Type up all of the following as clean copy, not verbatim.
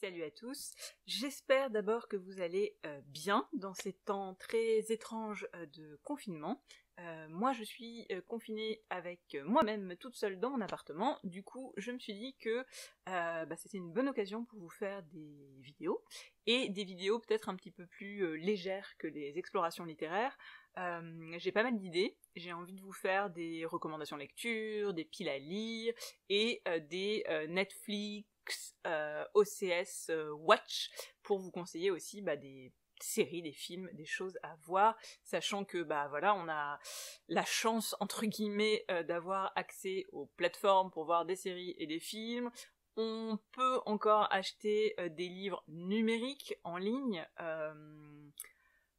Salut à tous, j'espère d'abord que vous allez bien dans ces temps très étranges de confinement. Moi je suis confinée avec moi-même toute seule dans mon appartement, du coup je me suis dit que c'était une bonne occasion pour vous faire des vidéos, et des vidéos peut-être un petit peu plus légères que les explorations littéraires. J'ai pas mal d'idées, j'ai envie de vous faire des recommandations lecture, des piles à lire, et des Netflix, OCS Watch, pour vous conseiller aussi des séries, des films, des choses à voir, sachant que on a la chance entre guillemets d'avoir accès aux plateformes pour voir des séries et des films. On peut encore acheter des livres numériques en ligne,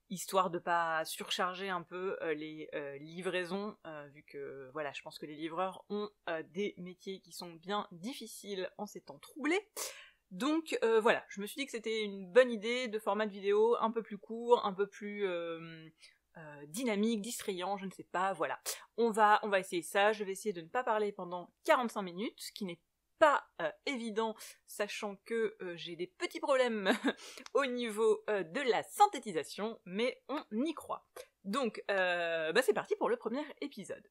histoire de pas surcharger un peu les livraisons, vu que voilà, je pense que les livreurs ont des métiers qui sont bien difficiles en ces temps troublés. Donc voilà, je me suis dit que c'était une bonne idée de format de vidéo un peu plus court, un peu plus dynamique, distrayant, je ne sais pas, voilà. On va essayer ça, je vais essayer de ne pas parler pendant 45 minutes, ce qui n'est pas évident, sachant que j'ai des petits problèmes au niveau de la synthétisation, mais on y croit. Donc c'est parti pour le premier épisode.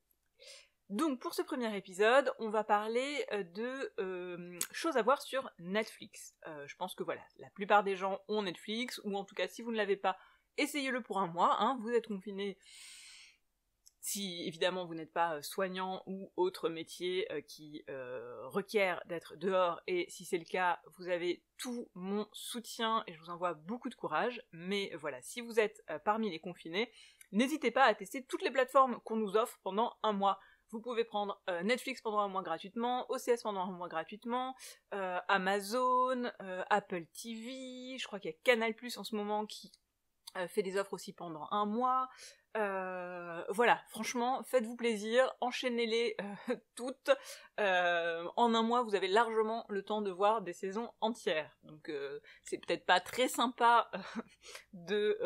Donc pour ce premier épisode, on va parler de choses à voir sur Netflix. Je pense que voilà, la plupart des gens ont Netflix, ou en tout cas si vous ne l'avez pas, essayez-le pour un mois, hein, vous êtes confinés. Si évidemment vous n'êtes pas soignant ou autre métier qui requiert d'être dehors, et si c'est le cas, vous avez tout mon soutien et je vous envoie beaucoup de courage. Mais voilà, si vous êtes parmi les confinés, n'hésitez pas à tester toutes les plateformes qu'on nous offre pendant un mois. Vous pouvez prendre Netflix pendant un mois gratuitement, OCS pendant un mois gratuitement, Amazon, Apple TV, je crois qu'il y a Canal+ en ce moment qui fait des offres aussi pendant un mois. Voilà, franchement, faites-vous plaisir, enchaînez-les toutes. En un mois, vous avez largement le temps de voir des saisons entières. Donc c'est peut-être pas très sympa de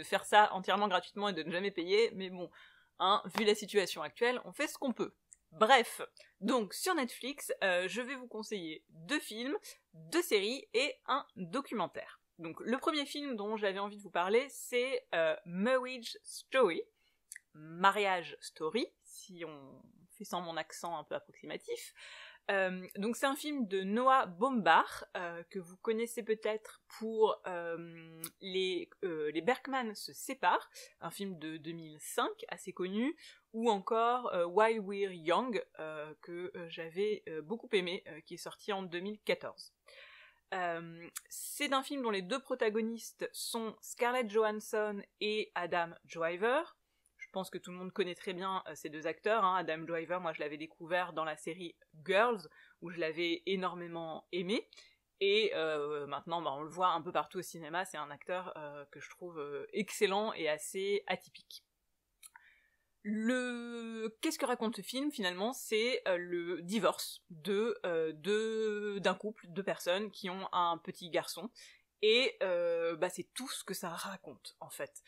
faire ça entièrement gratuitement et de ne jamais payer, mais bon, hein, vu la situation actuelle, on fait ce qu'on peut. Bref, donc sur Netflix, je vais vous conseiller 2 films, 2 séries et un documentaire. Donc le premier film dont j'avais envie de vous parler, c'est Marriage Story, Mariage Story, si on fait sans mon accent un peu approximatif. Donc c'est un film de Noah Baumbach, que vous connaissez peut-être pour les Bergman se séparent, un film de 2005 assez connu, ou encore While We're Young, que j'avais beaucoup aimé, qui est sorti en 2014. C'est un film dont les 2 protagonistes sont Scarlett Johansson et Adam Driver. Je pense que tout le monde connaît très bien ces 2 acteurs, hein. Adam Driver, moi je l'avais découvert dans la série Girls, où je l'avais énormément aimé, et maintenant on le voit un peu partout au cinéma. C'est un acteur que je trouve excellent et assez atypique. Qu'est-ce que raconte ce film finalement? C'est le divorce d'un couple, 2 personnes qui ont un petit garçon, et c'est tout ce que ça raconte en fait.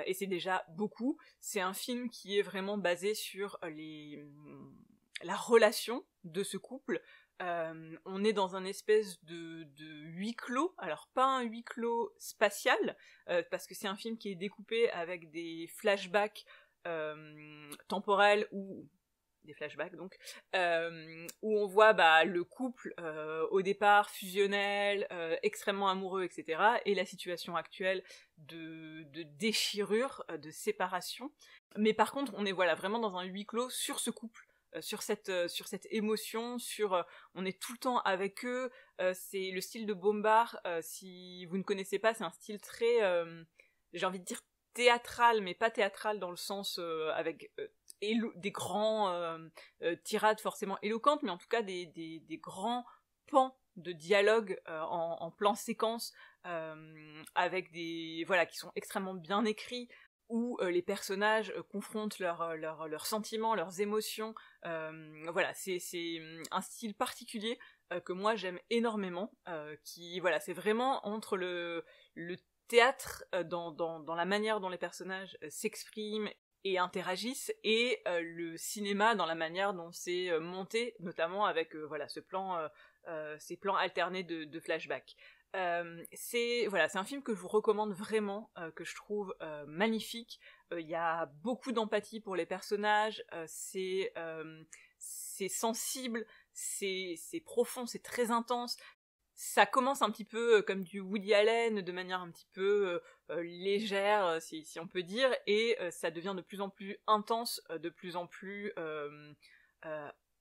Et c'est déjà beaucoup. C'est un film qui est vraiment basé sur la relation de ce couple. On est dans un espèce de huis clos, alors pas un huis clos spatial, parce que c'est un film qui est découpé avec des flashbacks temporels, ou des flashbacks donc, où on voit le couple au départ fusionnel, extrêmement amoureux, etc., et la situation actuelle de déchirure, de séparation. Mais par contre, on est vraiment dans un huis clos sur ce couple, sur cette émotion, on est tout le temps avec eux. C'est le style de Baumbach, si vous ne connaissez pas, c'est un style très, j'ai envie de dire théâtral, mais pas théâtral dans le sens avec des grands tirades forcément éloquentes, mais en tout cas des grands pans de dialogue en plan séquence, avec qui sont extrêmement bien écrits, où les personnages confrontent leurs sentiments, leurs émotions. C'est un style particulier que moi j'aime énormément, c'est vraiment entre le théâtre dans la manière dont les personnages s'expriment et interagissent, et le cinéma dans la manière dont c'est monté, notamment avec ce plan ces plans alternés de flashback. C'est un film que je vous recommande vraiment, que je trouve magnifique. Il y a beaucoup d'empathie pour les personnages, c'est sensible, c'est profond, c'est très intense. Ça commence un petit peu comme du Woody Allen, de manière un petit peu légère, si on peut dire, et ça devient de plus en plus intense, de plus en plus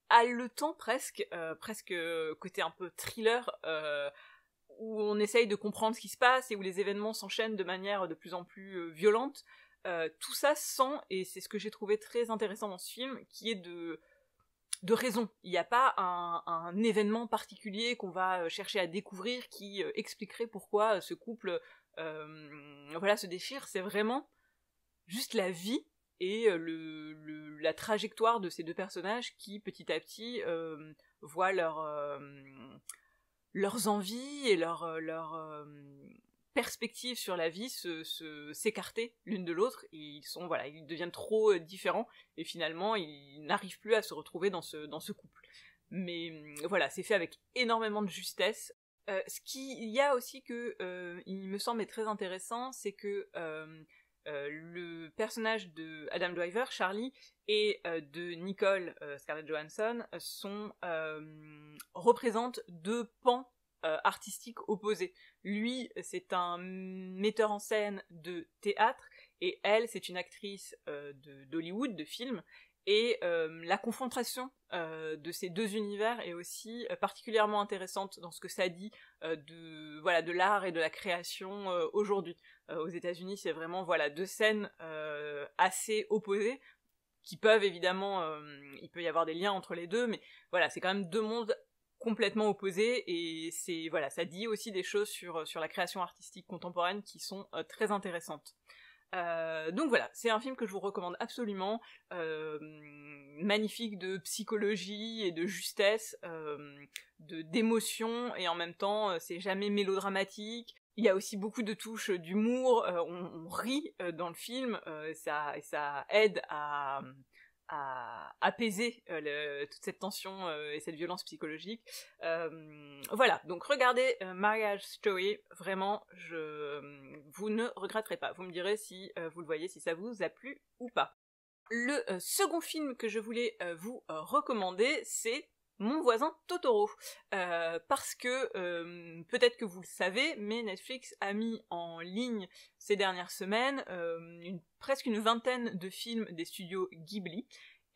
haletant presque côté un peu thriller, où on essaye de comprendre ce qui se passe et où les événements s'enchaînent de manière de plus en plus violente. Tout ça sans, et c'est ce que j'ai trouvé très intéressant dans ce film, qui est de raison. Il n'y a pas un événement particulier qu'on va chercher à découvrir qui expliquerait pourquoi ce couple se déchire. C'est vraiment juste la vie et la trajectoire de ces deux personnages qui, petit à petit, voient leurs envies et leurs perspectives sur la vie s'écarter l'une de l'autre, et ils deviennent trop différents, et finalement ils n'arrivent plus à se retrouver dans ce couple. Mais voilà, c'est fait avec énormément de justesse. Il y a aussi que il me semble très intéressant, c'est que le personnage de Adam Driver, Charlie, et de Nicole, Scarlett Johansson, représentent deux pans artistiques opposés. Lui, c'est un metteur en scène de théâtre, et elle, c'est une actrice d'Hollywood, de film, et la confrontation de ces deux univers est aussi particulièrement intéressante dans ce que ça dit de l'art et de la création aujourd'hui. Aux États-Unis, c'est vraiment deux scènes assez opposées, qui peuvent évidemment, il peut y avoir des liens entre les deux, mais voilà, c'est quand même deux mondes complètement opposés, et ça dit aussi des choses sur la création artistique contemporaine qui sont très intéressantes. Donc voilà, c'est un film que je vous recommande absolument, magnifique de psychologie et de justesse, d'émotion, et en même temps c'est jamais mélodramatique. Il y a aussi beaucoup de touches d'humour, on rit dans le film, ça aide à apaiser toute cette tension et cette violence psychologique. Voilà, donc regardez Marriage Story, vraiment, vous ne regretterez pas. Vous me direz si vous le voyez, si ça vous a plu ou pas. Le second film que je voulais vous recommander, c'est Mon voisin Totoro, parce que peut-être que vous le savez, mais Netflix a mis en ligne ces dernières semaines presque une vingtaine de films des studios Ghibli,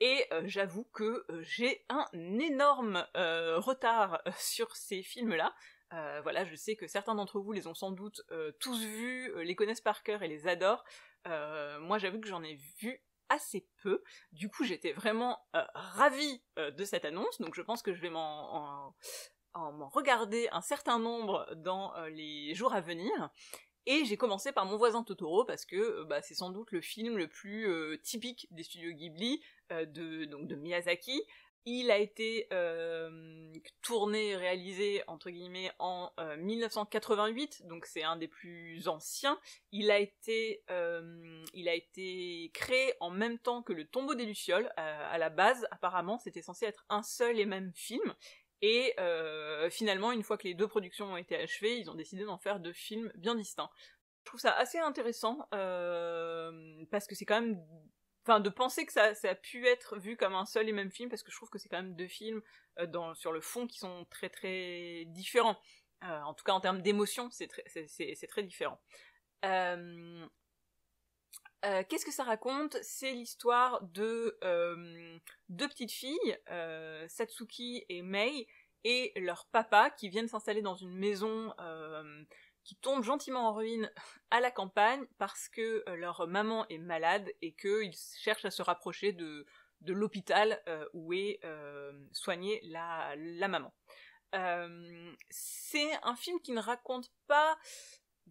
et j'avoue que j'ai un énorme retard sur ces films-là. Je sais que certains d'entre vous les ont sans doute tous vus, les connaissent par cœur et les adorent. Moi, j'avoue que j'en ai vu assez peu. Du coup, j'étais vraiment ravie de cette annonce, donc je pense que je vais m'en regarder un certain nombre dans les jours à venir. Et j'ai commencé par Mon voisin Totoro parce que c'est sans doute le film le plus typique des studios Ghibli, de Miyazaki. Il a été tourné et réalisé, entre guillemets, en 1988, donc c'est un des plus anciens. Il a été créé en même temps que Le Tombeau des Lucioles. À la base, apparemment, c'était censé être un seul et même film. Et finalement, une fois que les deux productions ont été achevées, ils ont décidé d'en faire deux films bien distincts. Je trouve ça assez intéressant, parce que c'est quand même... de penser que ça a pu être vu comme un seul et même film, parce que je trouve que c'est quand même deux films sur le fond qui sont très très différents. En tout cas, en termes d'émotion, c'est très différent. Qu'est-ce que ça raconte ? C'est l'histoire de deux petites filles, Satsuki et Mei, et leur papa qui viennent s'installer dans une maison qui tombe gentiment en ruine à la campagne parce que leur maman est malade et qu'ils cherchent à se rapprocher de l'hôpital où est soignée la maman. C'est un film qui ne raconte pas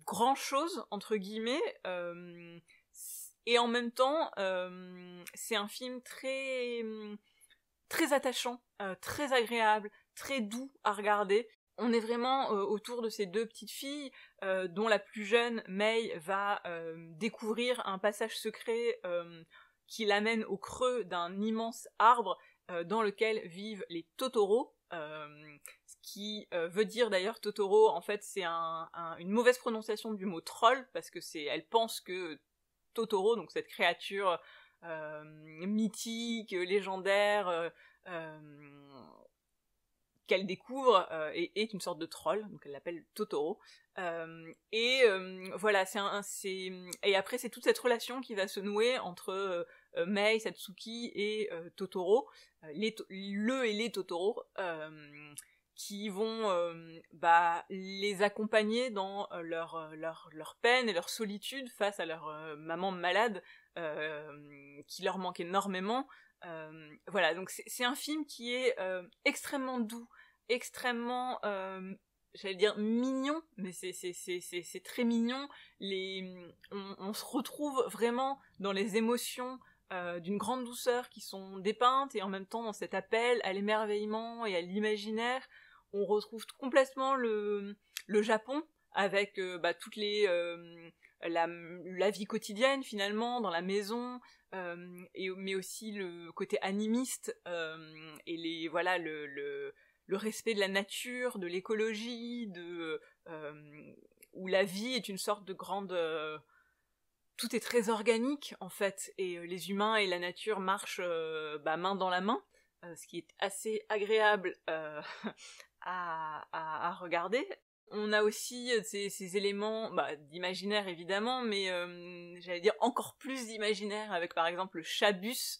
grand-chose, entre guillemets, et en même temps, c'est un film très, très attachant, très agréable, très doux à regarder. On est vraiment autour de ces deux petites filles, dont la plus jeune, Mei, va découvrir un passage secret qui l'amène au creux d'un immense arbre dans lequel vivent les Totoro, ce qui veut dire d'ailleurs Totoro, en fait c'est une mauvaise prononciation du mot troll, parce que elle pense que Totoro, donc cette créature mythique, légendaire, qu'elle découvre est une sorte de troll, donc elle l'appelle Totoro. Voilà, et après c'est toute cette relation qui va se nouer entre Mei, Satsuki et Totoro, le et les Totoro, qui vont les accompagner dans leur peine et leur solitude face à leur maman malade qui leur manque énormément. Voilà, donc c'est un film qui est extrêmement doux, extrêmement j'allais dire mignon, mais c'est très mignon. On se retrouve vraiment dans les émotions d'une grande douceur qui sont dépeintes, et en même temps dans cet appel à l'émerveillement et à l'imaginaire. On retrouve complètement le Japon avec toutes les la vie quotidienne finalement dans la maison, mais aussi le côté animiste et le respect de la nature, de l'écologie, où la vie est une sorte de grande tout est très organique en fait, et les humains et la nature marchent main dans la main, ce qui est assez agréable à regarder. On a aussi ces éléments d'imaginaire évidemment, mais j'allais dire encore plus d'imaginaire avec par exemple le chat-bus,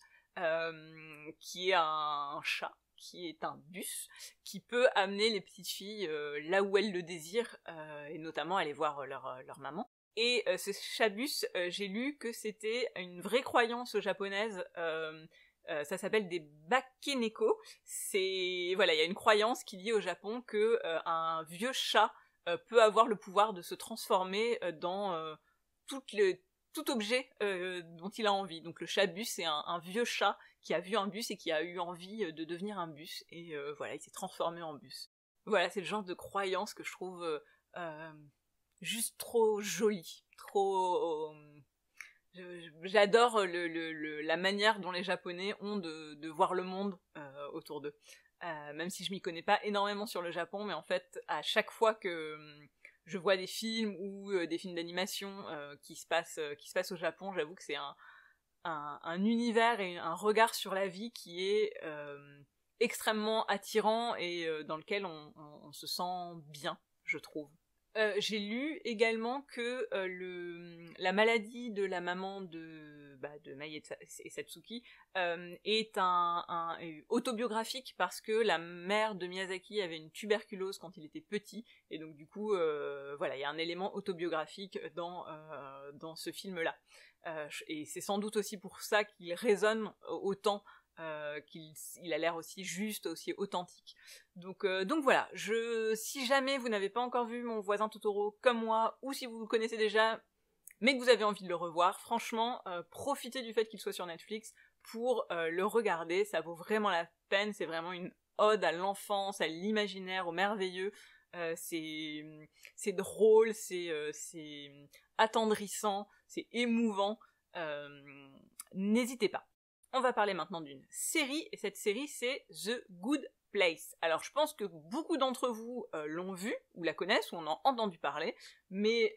qui est un chat, qui est un bus, qui peut amener les petites filles là où elles le désirent, et notamment aller voir leur maman. Et ce chat-bus, j'ai lu que c'était une vraie croyance japonaise. Ça s'appelle des bakeneko. Il y a une croyance qui dit au Japon que un vieux chat peut avoir le pouvoir de se transformer dans tout objet dont il a envie. Donc le chat-bus, c'est un vieux chat qui a vu un bus et qui a eu envie de devenir un bus, et il s'est transformé en bus. Voilà, c'est le genre de croyance que je trouve juste trop joli, trop... J'adore la manière dont les Japonais ont de voir le monde autour d'eux. Même si je m'y connais pas énormément sur le Japon, mais en fait, à chaque fois que je vois des films ou des films d'animation qui se passent au Japon, j'avoue que c'est un univers et un regard sur la vie qui est extrêmement attirant, et dans lequel on se sent bien, je trouve. J'ai lu également que la maladie de la maman de Mei et Satsuki est autobiographique, parce que la mère de Miyazaki avait une tuberculose quand il était petit, et donc du coup il y a un élément autobiographique dans ce film-là. Et c'est sans doute aussi pour ça qu'il résonne autant, qu'il a l'air aussi juste, aussi authentique. Donc voilà, si jamais vous n'avez pas encore vu Mon voisin Totoro comme moi, ou si vous le connaissez déjà, mais que vous avez envie de le revoir, franchement, profitez du fait qu'il soit sur Netflix pour le regarder, ça vaut vraiment la peine, c'est vraiment une ode à l'enfance, à l'imaginaire, au merveilleux, c'est drôle, c'est attendrissant, c'est émouvant, n'hésitez pas. On va parler maintenant d'une série, et cette série c'est The Good Place. Alors je pense que beaucoup d'entre vous l'ont vue, ou la connaissent, ou en ont entendu parler, mais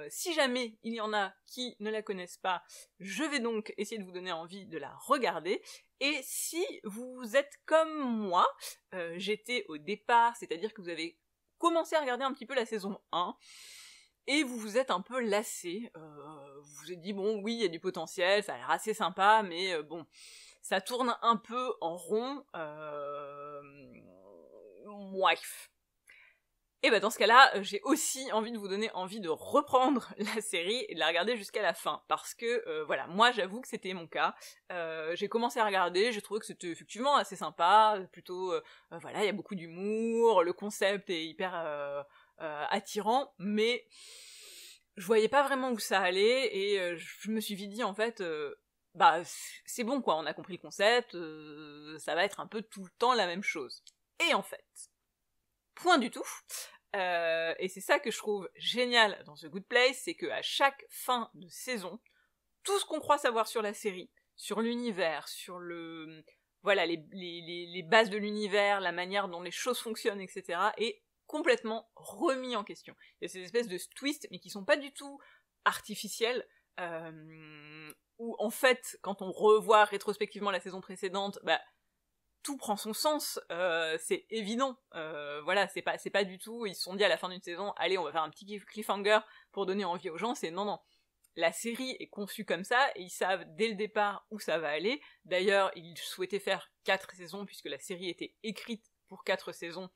si jamais il y en a qui ne la connaissent pas, je vais donc essayer de vous donner envie de la regarder. Et si vous êtes comme moi, j'étais au départ, c'est-à-dire que vous avez commencé à regarder un petit peu la saison 1, et vous vous êtes un peu lassé, vous vous êtes dit bon oui il y a du potentiel, ça a l'air assez sympa, mais bon, ça tourne un peu en rond, bref. Et dans ce cas-là, j'ai aussi envie de vous donner envie de reprendre la série et de la regarder jusqu'à la fin, parce que moi j'avoue que c'était mon cas. J'ai commencé à regarder, j'ai trouvé que c'était effectivement assez sympa, plutôt il y a beaucoup d'humour, le concept est hyper attirant, mais je voyais pas vraiment où ça allait, et je me suis vite dit en fait c'est bon quoi, on a compris le concept, ça va être un peu tout le temps la même chose. Et en fait, point du tout. Et c'est ça que je trouve génial dans The Good Place, c'est qu'à chaque fin de saison, tout ce qu'on croit savoir sur la série, sur l'univers, sur voilà, les bases de l'univers, la manière dont les choses fonctionnent, etc., est complètement remis en question. Il y a ces espèces de twists, mais qui sont pas du tout artificiels, où en fait, quand on revoit rétrospectivement la saison précédente, bah, tout prend son sens, c'est évident, voilà, c'est pas du tout, ils se sont dit à la fin d'une saison, allez, on va faire un petit cliffhanger pour donner envie aux gens, c'est non, la série est conçue comme ça, et ils savent dès le départ où ça va aller. D'ailleurs, ils souhaitaient faire 4 saisons, puisque la série était écrite pour 4 saisons,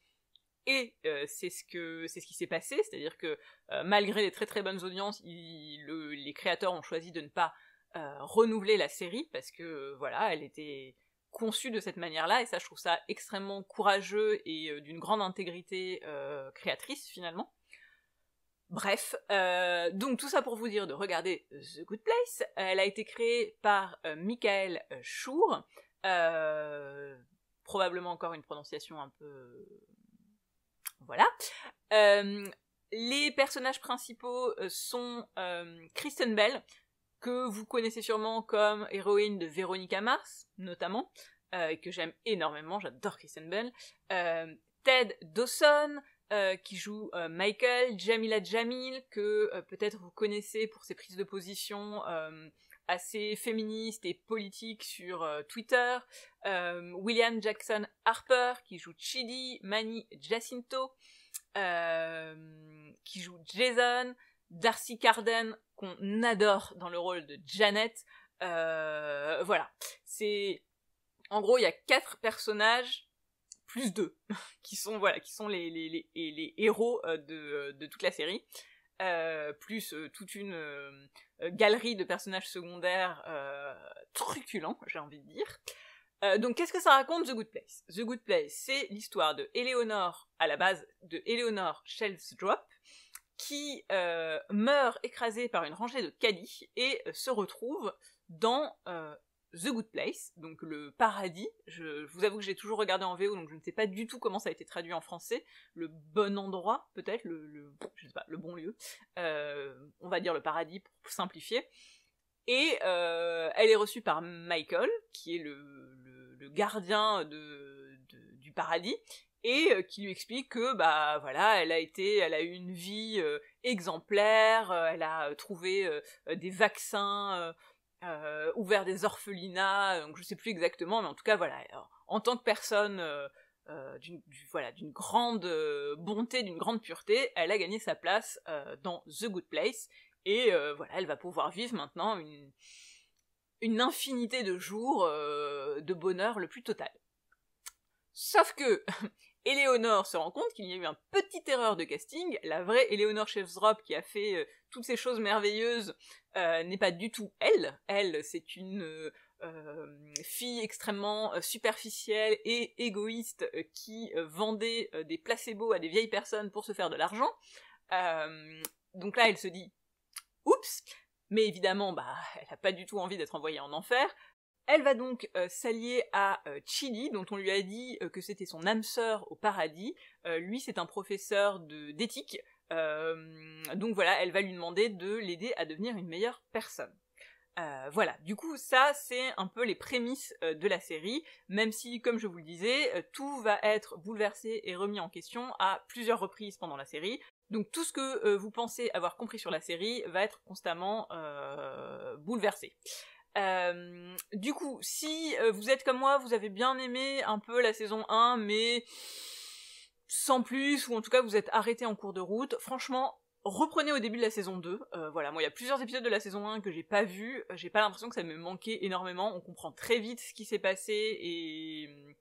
et c'est ce qui s'est passé, c'est-à-dire que malgré les très très bonnes audiences, les créateurs ont choisi de ne pas renouveler la série, parce que voilà, elle était conçue de cette manière-là, et ça je trouve ça extrêmement courageux et d'une grande intégrité créatrice finalement. Bref, donc tout ça pour vous dire de regarder The Good Place. Elle a été créée par Michael Schur, probablement encore une prononciation un peu... Voilà. Les personnages principaux sont Kristen Bell, que vous connaissez sûrement comme héroïne de Veronica Mars, notamment, que j'aime énormément, j'adore Kristen Bell. Ted Dawson, qui joue Michael, Jamila Jamil, que peut-être vous connaissez pour ses prises de position assez féministes et politiques sur Twitter. William Jackson Harper, qui joue Chidi, Manny Jacinto, qui joue Jason, Darcy Carden, qu'on adore dans le rôle de Janet. Voilà. En gros, il y a 4 personnages, plus 2, qui sont les héros de toute la série. Plus toute une galerie de personnages secondaires truculents, j'ai envie de dire. Donc qu'est-ce que ça raconte, The Good Place? The Good Place, c'est l'histoire de Eleanor, à la base de Eleanor Shellstrop, qui meurt écrasée par une rangée de caddies et se retrouve dans The Good Place, donc le paradis. Je vous avoue que j'ai toujours regardé en VO, donc je ne sais pas du tout comment ça a été traduit en français. Le bon endroit, peut-être, je sais pas, le bon lieu. On va dire le paradis pour simplifier. Et elle est reçue par Michael, qui est le gardien du paradis, et qui lui explique que bah voilà, elle a eu une vie exemplaire, elle a trouvé des vaccins, ouvert des orphelinats, donc je sais plus exactement, mais en tout cas voilà, en tant que personne d'une grande bonté, d'une grande pureté, elle a gagné sa place dans The Good Place, et voilà, elle va pouvoir vivre maintenant une infinité de jours de bonheur le plus total. Sauf que Eleanor se rend compte qu'il y a eu une petite erreur de casting. La vraie Eleanor Shellstrop qui a fait toutes ces choses merveilleuses n'est pas du tout elle. Elle, c'est une fille extrêmement superficielle et égoïste qui vendait des placebos à des vieilles personnes pour se faire de l'argent. Donc là, elle se dit « Oups !» Mais évidemment, bah, elle n'a pas du tout envie d'être envoyée en enfer. Elle va donc s'allier à Chidi, dont on lui a dit que c'était son âme sœur au paradis. Lui, c'est un professeur d'éthique, donc voilà, elle va lui demander de l'aider à devenir une meilleure personne. Voilà, du coup, ça, c'est un peu les prémices de la série, même si, comme je vous le disais, tout va être bouleversé et remis en question à plusieurs reprises pendant la série. Donc tout ce que vous pensez avoir compris sur la série va être constamment bouleversé. Du coup, si vous êtes comme moi, vous avez bien aimé un peu la saison 1, mais sans plus, ou en tout cas vous êtes arrêté en cours de route, franchement, reprenez au début de la saison 2. Voilà, moi il y a plusieurs épisodes de la saison 1 que j'ai pas vus, j'ai pas l'impression que ça me manquait énormément, on comprend très vite ce qui s'est passé, et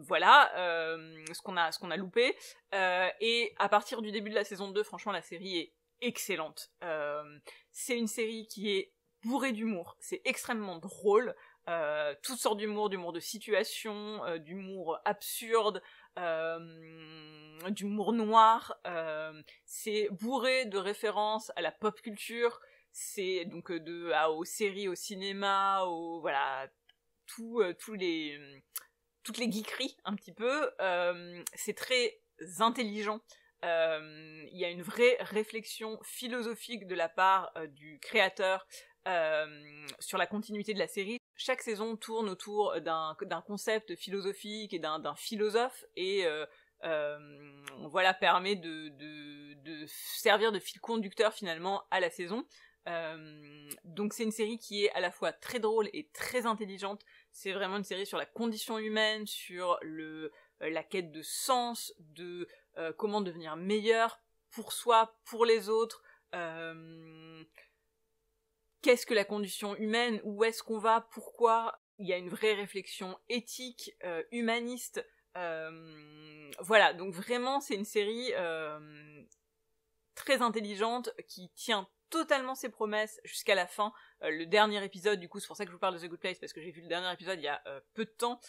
voilà, ce qu'on a loupé, et à partir du début de la saison 2, franchement la série est excellente. C'est une série qui est bourrée d'humour, c'est extrêmement drôle, toutes sortes d'humour de situation, d'humour absurde, d'humour noir, c'est bourré de références à la pop culture, c'est donc aux séries, au cinéma, voilà, toutes les geekeries un petit peu, c'est très intelligent, il y a une vraie réflexion philosophique de la part du créateur sur la continuité de la série. chaque saison tourne autour d'un concept philosophique et d'un philosophe, et voilà, permet de servir de fil conducteur finalement à la saison. Donc c'est une série qui est à la fois très drôle et très intelligente. C'est vraiment une série sur la condition humaine, sur la quête de sens, de comment devenir meilleur pour soi, pour les autres. Qu'est-ce que la condition humaine? Où est-ce qu'on va? Pourquoi? Il y a une vraie réflexion éthique, humaniste. Voilà, donc vraiment c'est une série très intelligente qui tient totalement ses promesses jusqu'à la fin. Le dernier épisode, du coup, c'est pour ça que je vous parle de The Good Place, parce que j'ai vu le dernier épisode il y a peu de temps,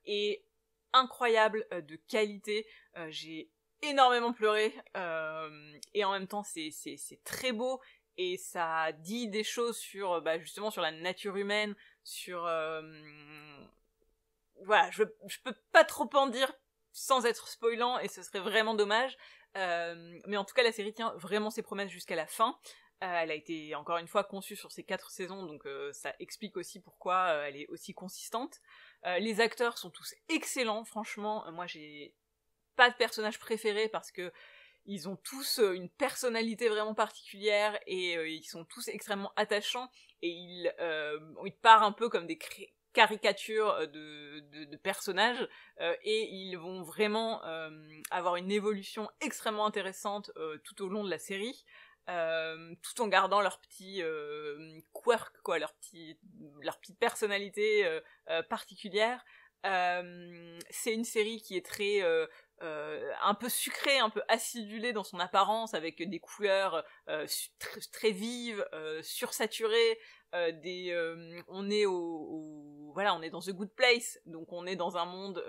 et incroyable, de qualité. J'ai énormément pleuré, et en même temps c'est très beau, et ça dit des choses sur justement sur la nature humaine, sur voilà, je peux pas trop en dire sans être spoilant, et ce serait vraiment dommage. Mais en tout cas, la série tient vraiment ses promesses jusqu'à la fin. Elle a été, encore une fois, conçue sur ces 4 saisons, donc ça explique aussi pourquoi elle est aussi consistante. Les acteurs sont tous excellents, franchement. Moi, j'ai pas de personnage préféré parce que ils ont tous une personnalité vraiment particulière, et ils sont tous extrêmement attachants, et ils partent un peu comme des caricatures de personnages, et ils vont vraiment avoir une évolution extrêmement intéressante tout au long de la série, tout en gardant leur petit quirk, quoi, leur petite personnalité particulière. C'est une série qui est très un peu sucrée, un peu acidulée dans son apparence, avec des couleurs très vives, sursaturées, on est voilà, on est dans The Good Place, donc on est dans un monde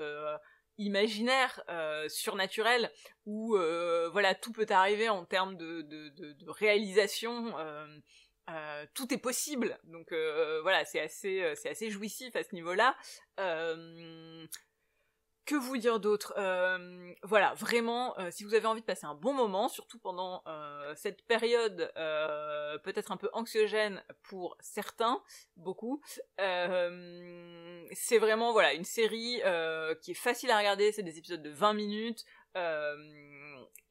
imaginaire, surnaturel, où voilà, tout peut arriver en termes de réalisation. Tout est possible, donc voilà, c'est assez jouissif à ce niveau-là. Que vous dire d'autre? Voilà, vraiment, si vous avez envie de passer un bon moment, surtout pendant cette période peut-être un peu anxiogène pour certains, beaucoup, c'est vraiment, voilà, une série qui est facile à regarder. C'est des épisodes de 20 minutes,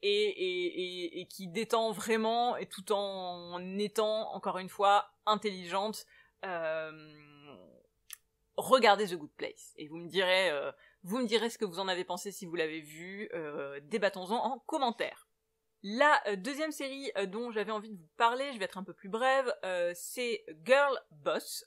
et qui détend vraiment, et tout en étant, encore une fois, intelligente. Regardez The Good Place, et vous me direz ce que vous en avez pensé si vous l'avez vu. Débattons-en en commentaire. La deuxième série dont j'avais envie de vous parler, je vais être un peu plus brève, c'est Girl Boss.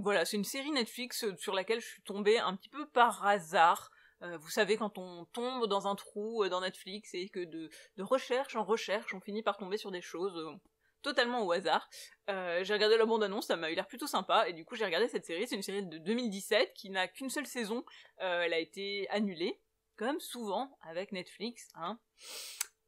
Voilà, c'est une série Netflix sur laquelle je suis tombée un petit peu par hasard. Vous savez, quand on tombe dans un trou dans Netflix, et que de recherche en recherche, on finit par tomber sur des choses totalement au hasard. J'ai regardé la bande-annonce, ça m'a eu l'air plutôt sympa, et du coup j'ai regardé cette série. C'est une série de 2017 qui n'a qu'une seule saison. Elle a été annulée, comme souvent avec Netflix, hein.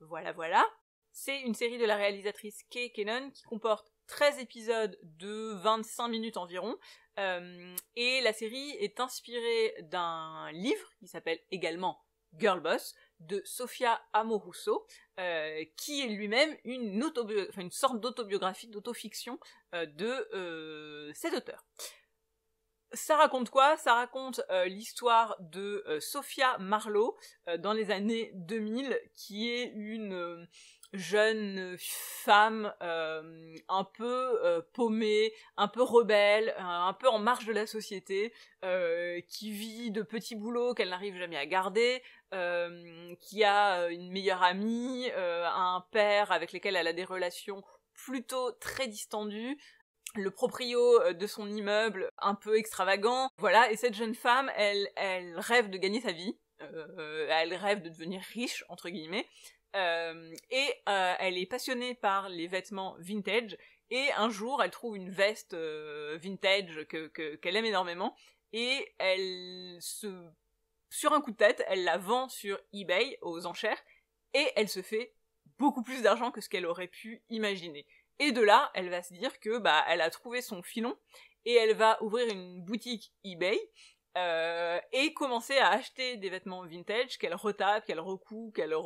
Voilà. C'est une série de la réalisatrice Kay Cannon qui comporte 13 épisodes de 25 minutes environ, et la série est inspirée d'un livre qui s'appelle également Girl Boss, de Sophia Amoruso, qui est lui-même une sorte d'autobiographie, d'autofiction de cet auteur. Ça raconte quoi? Ça raconte l'histoire de Sophia Marlowe dans les années 2000, qui est une jeune femme un peu paumée, un peu rebelle, un peu en marge de la société, qui vit de petits boulots qu'elle n'arrive jamais à garder, qui a une meilleure amie, un père avec lequel elle a des relations plutôt très distendues, le proprio de son immeuble un peu extravagant, voilà. Et cette jeune femme, elle rêve de gagner sa vie, elle rêve de devenir riche, entre guillemets, et elle est passionnée par les vêtements vintage, et un jour elle trouve une veste vintage qu'elle aime énormément, et sur un coup de tête, elle la vend sur eBay aux enchères, et elle se fait beaucoup plus d'argent que ce qu'elle aurait pu imaginer. Et de là, elle va se dire que elle a trouvé son filon, et elle va ouvrir une boutique eBay, et commencer à acheter des vêtements vintage qu'elle retape, qu'elle recoud, qu'elle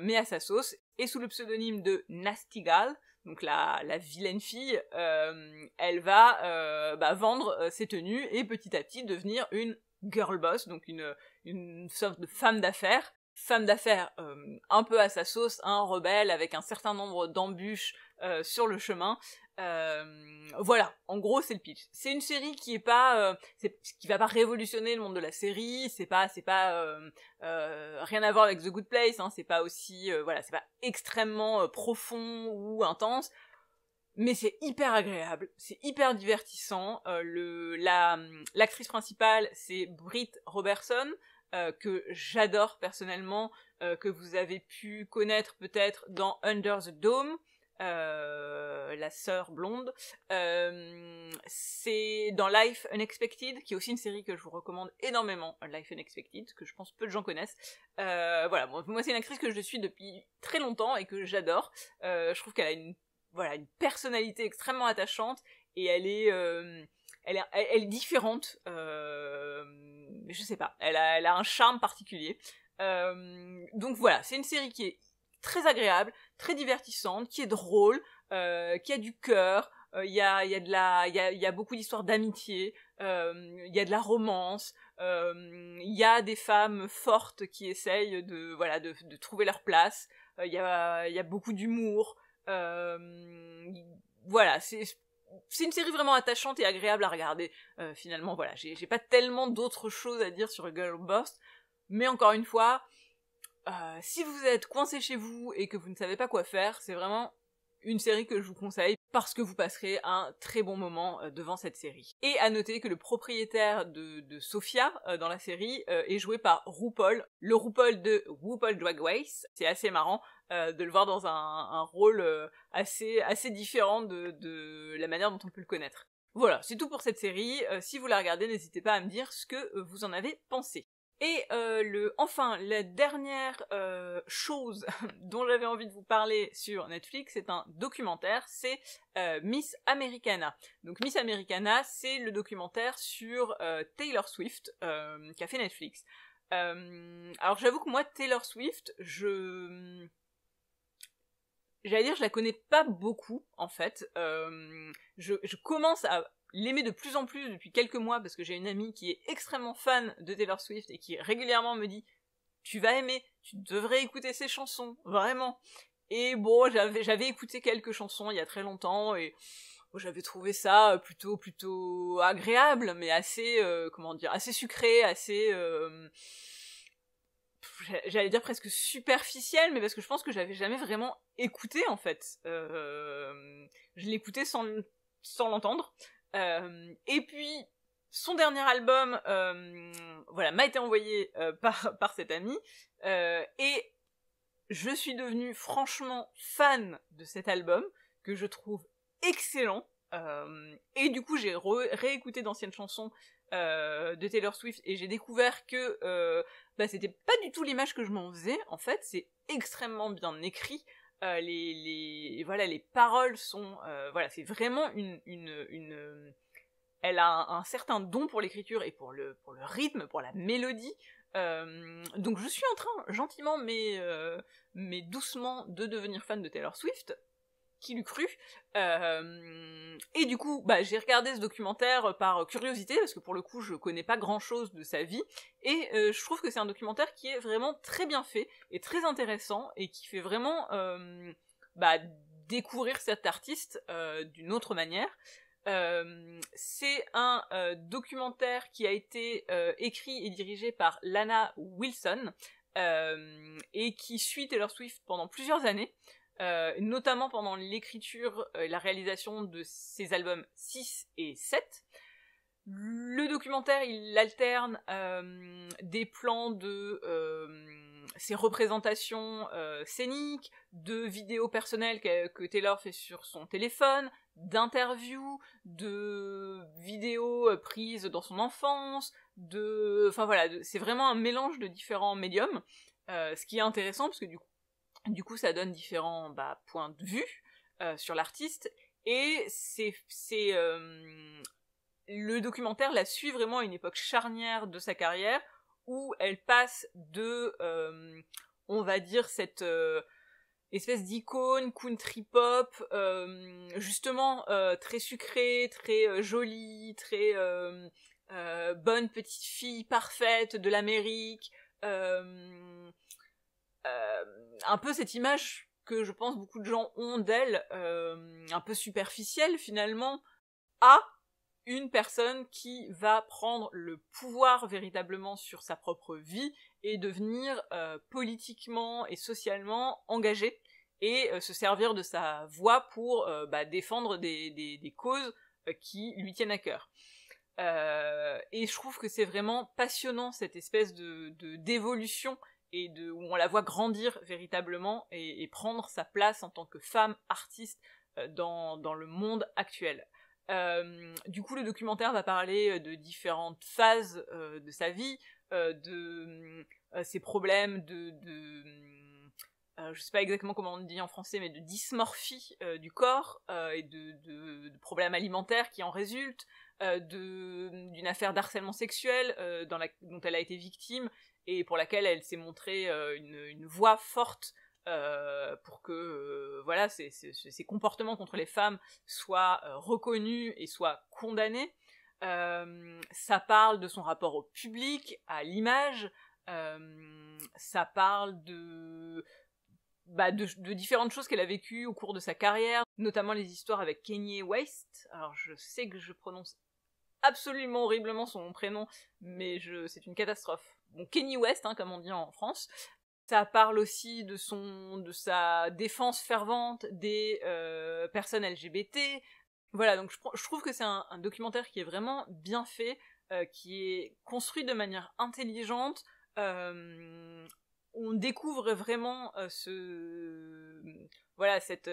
met à sa sauce, et sous le pseudonyme de Nasty Gal, donc la vilaine fille, elle va vendre ses tenues et petit à petit devenir une girl boss, donc une sorte de femme d'affaires un peu à sa sauce, rebelle avec un certain nombre d'embûches sur le chemin. Voilà, en gros c'est le pitch. C'est une série qui est pas, qui va pas révolutionner le monde de la série. C'est pas rien à voir avec The Good Place. Hein, c'est pas aussi, c'est pas extrêmement profond ou intense. Mais c'est hyper agréable, c'est hyper divertissant. L'actrice principale, c'est Britt Robertson, que j'adore personnellement, que vous avez pu connaître peut-être dans Under the Dome, la sœur blonde. C'est dans Life Unexpected, qui est aussi une série que je vous recommande énormément, Life Unexpected, que je pense peu de gens connaissent. Voilà, moi c'est une actrice que je suis depuis très longtemps et que j'adore. Je trouve qu'elle a une personnalité extrêmement attachante et elle est différente. Je sais pas, elle a un charme particulier. Donc voilà, c'est une série qui est très agréable, très divertissante, qui est drôle, qui a du cœur. Il y a beaucoup d'histoires d'amitié. Il y a de la romance. Il y a des femmes fortes qui essayent de trouver leur place. Il y a beaucoup d'humour. Voilà, c'est une série vraiment attachante et agréable à regarder. Finalement, voilà, j'ai pas tellement d'autres choses à dire sur Girl Boss, mais encore une fois, si vous êtes coincé chez vous et que vous ne savez pas quoi faire, c'est vraiment une série que je vous conseille parce que vous passerez un très bon moment devant cette série. Et à noter que le propriétaire de Sophia dans la série est joué par RuPaul, le RuPaul de RuPaul Drag Race. C'est assez marrant de le voir dans un rôle assez différent de la manière dont on peut le connaître. Voilà, c'est tout pour cette série. Si vous la regardez, n'hésitez pas à me dire ce que vous en avez pensé. Et la dernière chose dont j'avais envie de vous parler sur Netflix, c'est un documentaire, c'est Miss Americana. Donc Miss Americana, c'est le documentaire sur Taylor Swift qu'a fait Netflix. Alors j'avoue que moi, Taylor Swift, je la connais pas beaucoup, en fait. Je commence à l'aimer de plus en plus depuis quelques mois parce que j'ai une amie qui est extrêmement fan de Taylor Swift et qui régulièrement me dit « Tu vas aimer, tu devrais écouter ses chansons, vraiment !» Et bon, j'avais écouté quelques chansons il y a très longtemps et j'avais trouvé ça plutôt agréable, mais assez, assez sucré, assez... j'allais dire presque superficielle, mais parce que je pense que j'avais jamais vraiment écouté, en fait. Je l'écoutais sans l'entendre. Et puis, son dernier album, m'a été envoyé par cette amie, et je suis devenue franchement fan de cet album, que je trouve excellent, et du coup j'ai réécouté d'anciennes chansons de Taylor Swift, et j'ai découvert que c'était pas du tout l'image que je m'en faisais, en fait, c'est extrêmement bien écrit. Les paroles sont c'est vraiment elle a un certain don pour l'écriture et pour le rythme, pour la mélodie. Donc je suis en train gentiment mais doucement de devenir fan de Taylor Swift. Qui l'eût cru. Et du coup, j'ai regardé ce documentaire par curiosité, parce que pour le coup, je connais pas grand-chose de sa vie, et je trouve que c'est un documentaire qui est vraiment très bien fait, et très intéressant, et qui fait vraiment découvrir cet artiste d'une autre manière. C'est un documentaire qui a été écrit et dirigé par Lana Wilson, et qui suit Taylor Swift pendant plusieurs années, notamment pendant l'écriture et la réalisation de ses albums 6 et 7. Le documentaire, il alterne des plans de ses représentations scéniques, de vidéos personnelles que Taylor fait sur son téléphone, d'interviews, de vidéos prises dans son enfance, c'est vraiment un mélange de différents médiums, ce qui est intéressant parce que du coup, ça donne différents points de vue sur l'artiste, et le documentaire la suit vraiment à une époque charnière de sa carrière, où elle passe de, on va dire, cette espèce d'icône country pop, justement très sucrée, très jolie, très bonne petite fille parfaite de l'Amérique, un peu cette image que je pense beaucoup de gens ont d'elle, un peu superficielle finalement, à une personne qui va prendre le pouvoir véritablement sur sa propre vie et devenir politiquement et socialement engagée et se servir de sa voix pour défendre des causes qui lui tiennent à cœur. Et je trouve que c'est vraiment passionnant cette espèce d'évolution et où on la voit grandir véritablement et prendre sa place en tant que femme artiste dans le monde actuel. Du coup, le documentaire va parler de différentes phases de sa vie, de ses problèmes je sais pas exactement comment on dit en français, mais de dysmorphie du corps et de problèmes alimentaires qui en résultent, d'une affaire d'harcèlement sexuel dont elle a été victime et pour laquelle elle s'est montrée une voix forte pour que voilà ces comportements contre les femmes soient reconnus et soient condamnés. Ça parle de son rapport au public, à l'image, ça parle de différentes choses qu'elle a vécues au cours de sa carrière, notamment les histoires avec Kanye West. Alors je sais que je prononce absolument horriblement son prénom, mais c'est une catastrophe. Bon, Kanye West, hein, comme on dit en France. Ça parle aussi de sa défense fervente des personnes LGBT. Voilà, donc je trouve que c'est un documentaire qui est vraiment bien fait, qui est construit de manière intelligente. On découvre vraiment cette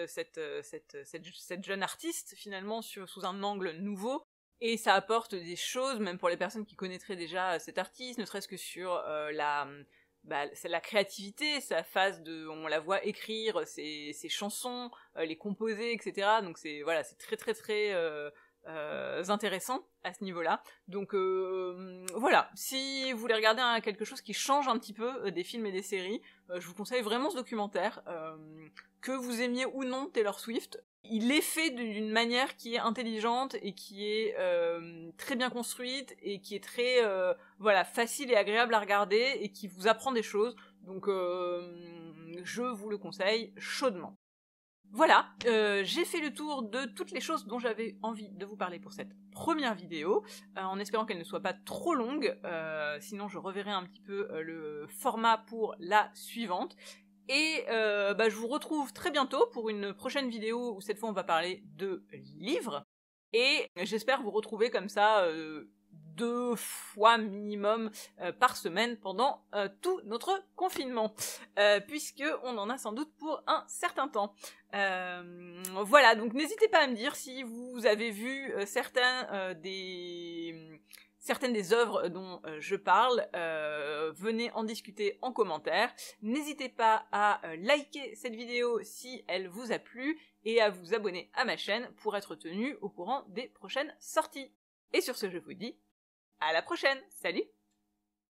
jeune artiste finalement sous un angle nouveau. Et ça apporte des choses, même pour les personnes qui connaîtraient déjà cet artiste, ne serait-ce que sur c'est la créativité, sa phase on la voit écrire ses chansons, les composer, etc. Donc c'est très très très intéressant à ce niveau-là. Donc voilà, si vous voulez regarder quelque chose qui change un petit peu des films et des séries, je vous conseille vraiment ce documentaire. Que vous aimiez ou non Taylor Swift, il est fait d'une manière qui est intelligente et qui est très bien construite et qui est très facile et agréable à regarder et qui vous apprend des choses. Donc je vous le conseille chaudement. Voilà, j'ai fait le tour de toutes les choses dont j'avais envie de vous parler pour cette première vidéo, en espérant qu'elle ne soit pas trop longue, sinon je reverrai un petit peu le format pour la suivante. Et je vous retrouve très bientôt pour une prochaine vidéo où cette fois on va parler de livres. Et j'espère vous retrouver comme ça 2 fois minimum par semaine pendant tout notre confinement, puisque on en a sans doute pour un certain temps. Voilà, donc n'hésitez pas à me dire si vous avez vu certaines des œuvres dont je parle, venez en discuter en commentaire. N'hésitez pas à liker cette vidéo si elle vous a plu et à vous abonner à ma chaîne pour être tenu au courant des prochaines sorties. Et sur ce, je vous dis à la prochaine. Salut!